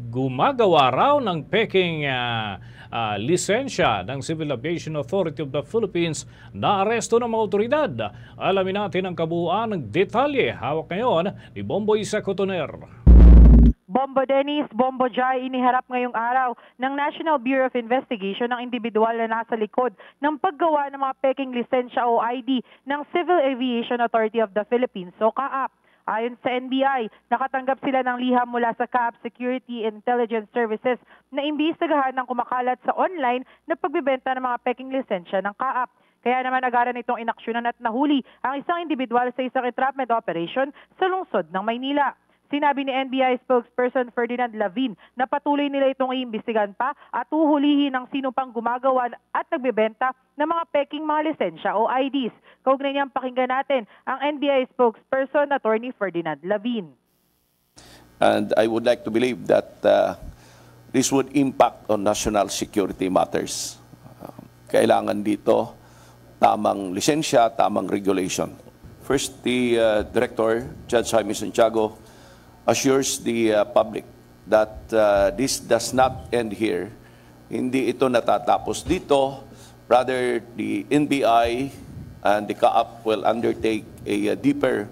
Gumagawa raw ng peking lisensya ng Civil Aviation Authority of the Philippines na aresto ng mga otoridad. Alamin natin ang kabuuan ng detalye. Hawak ngayon ni Bomboy Cotoner. Bombo Dennis, Bombo Jai, iniharap ngayong araw ng National Bureau of Investigation ng individual na nasa likod ng paggawa ng mga peking lisensya o ID ng Civil Aviation Authority of the Philippines o CAAP. Ayon sa NBI, nakatanggap sila ng liham mula sa CAAP Security and Intelligence Services na imbestigahan ng kumakalat sa online na pagbibenta ng mga peking lisensya ng CAAP. Kaya naman agaran itong inaksyonan at nahuli ang isang individual sa isang entrapment operation sa lungsod ng Maynila. Sinabi ni NBI spokesperson Ferdinand Lavin na patuloy nila itong iimbestigahan pa at uhulihin ang sino pang gumagawa at nagbebenta ng mga peking mga lisensya o IDs. Kaugnay niyang pakinggan natin ang NBI spokesperson Attorney Ferdinand Lavin. And I would like to believe that this would impact on national security matters. Kailangan dito tamang lisensya, tamang regulation. First, the Director, Judge Jaime Santiago, assures the public that this does not end here. Hindi ito natatapos dito. Rather, the NBI and the CAAP will undertake a deeper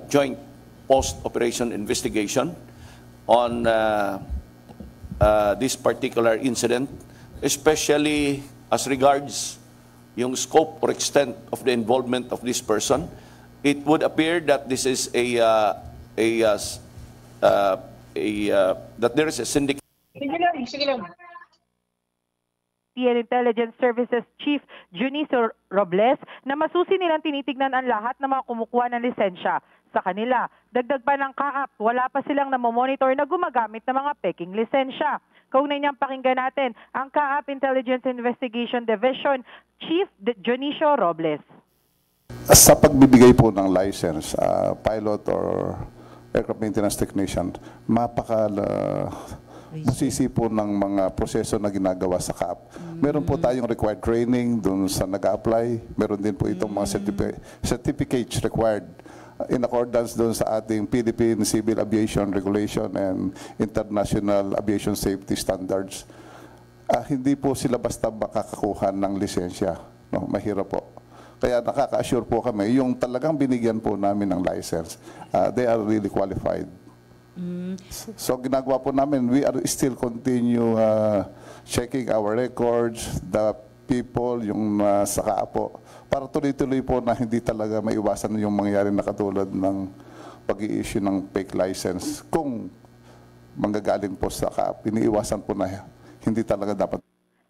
joint post-operation investigation on this particular incident, especially as regards yung scope or extent of the involvement of this person. It would appear that this is that there is a syndicate. Intelligence Services Chief Junicio Robles na masusi nilang tinitignan ang lahat ng mga kumukuha ng lisensya sa kanila. Dagdag pa ng CAAP, wala pa silang namomonitor na gumagamit ng mga peking lisensya. Kaugnay niyang pakinggan natin ang CAAP Intelligence Investigation Division Chief Junicio Robles. Sa pagbibigay po ng license, pilot or aircraft maintenance technician, masisi po ng mga proseso na ginagawa sa CAAP. Meron po tayong required training doon sa nag-apply. Meron din po itong mga certificates required in accordance doon sa ating Philippine Civil Aviation Regulation and International Aviation Safety Standards. Hindi po sila basta makakakuha ng lisensya. No, mahirap po. Kaya nakaka-assure po kami, yung talagang binigyan po namin ng license, they are really qualified. So ginagawa po namin, we are still continue checking our records, the people, yung sa CAAP, para tuloy-tuloy po na hindi talaga maiwasan yung mangyayari na katulad ng pag-i-issue ng fake license. Kung manggagaling po sa CAAP, iniiwasan po na hindi talaga dapat.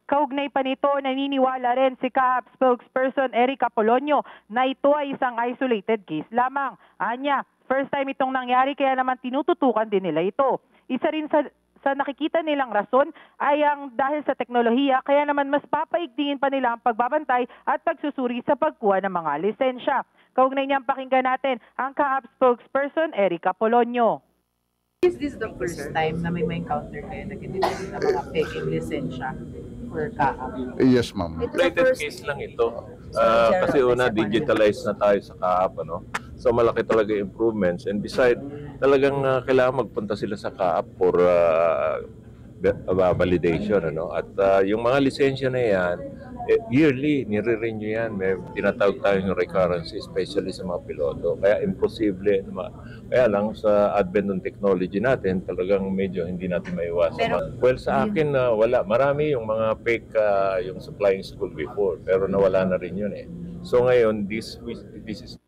Kaugnay pa nito, naniniwala rin si CAAP spokesperson Eric Apolonio na ito ay isang isolated case lamang. Anya, first time itong nangyari kaya naman tinututukan din nila ito. Isa rin sa nakikita nilang rason ay ang dahil sa teknolohiya kaya naman mas papaigtingin pa nila ang pagbabantay at pagsusuri sa pagkuha ng mga lisensya. Kaugnay niyang pakinggan natin ang CAAP spokesperson Eric Apolonio. Is this the first time na may encounter kayo na kinitipid na mga peking lisensya for CAAP? Yes, ma'am. Related case lang ito. Kasi una, digitalize na tayo sa CAAP. So malaki talaga improvements. And beside, talagang kailangan magpunta sila sa CAAP for validation. At yung mga lisensya na yan, yearly, nire-renew yan. May tinatawag tayong recurrency, especially sa mga piloto. Kaya imposible. Kaya lang sa advent ng technology natin, talagang medyo hindi natin maiwasan. Well, sa akin, wala. Marami yung mga fake yung sa flying school before, pero nawala na rin yun eh. So ngayon, this is...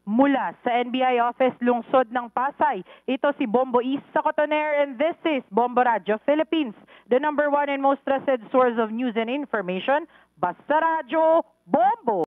Mula sa NBI Office Lungsod ng Pasay, ito si Bombo Cotoner and this is Bombo Radio Philippines, the #1 and most trusted source of news and information. Basta Radio, Bombo!